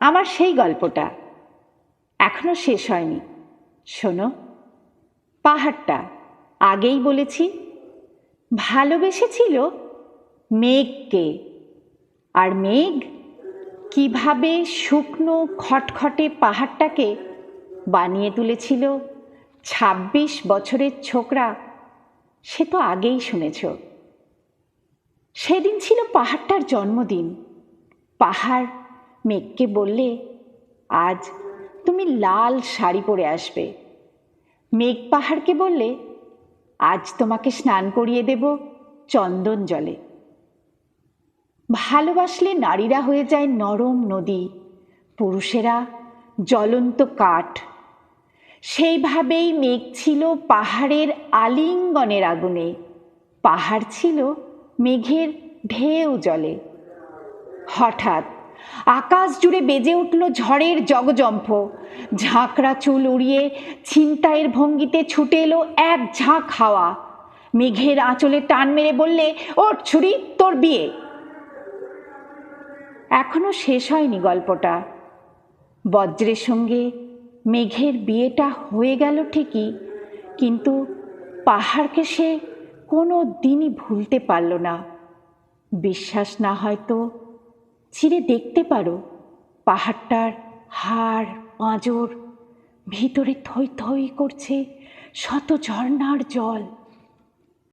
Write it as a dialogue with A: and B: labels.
A: আমার সেই গল্পটা এখনো শেষ হয়নি। শোনো, পাহাড়টা আগেই বলেছি ভালোবেসেছিল মেঘকে, আর মেঘ কিভাবে শুকনো খটখটে পাহাড়টাকে বানিয়ে তুলেছিল ২৬ বছরের ছোকরা, সে তো আগেই শুনেছ। সেদিন ছিল পাহাড়টার জন্মদিন। পাহাড় মেঘকে বললে, আজ তুমি লাল শাড়ি পরে আসবে। মেঘ পাহাড়কে বললে, আজ তোমাকে স্নান করিয়ে দেব চন্দন জলে। ভালোবাসলে নারীরা হয়ে যায় নরম নদী, পুরুষেরা জ্বলন্ত কাঠ। সেইভাবেই মেঘ ছিল পাহাড়ের আলিঙ্গনের আগুনে, পাহাড় ছিল মেঘের ঢেউ জলে। হঠাৎ আকাশ জুড়ে বেজে উঠল ঝড়ের জগজম্প। ঝাঁকড়া চুল উড়িয়ে ছিনতাইয়ের ভঙ্গিতে ছুটে এলো এক ঝাঁক হাওয়া। মেঘের আঁচলে টান মেরে বললে, ওঠ ছুরি, তোর বিয়ে। এখনো শেষ হয়নি গল্পটা। বজ্রের সঙ্গে মেঘের বিয়েটা হয়ে গেল ঠিকই, কিন্তু পাহাড়কে সে কোনো দিনই ভুলতে পারল না। বিশ্বাস না হয়তো চিরে দেখতে পারো পাহাড়টার হাড় পাঁজর, ভিতরে থই থই করছে শত ঝর্ণার জল।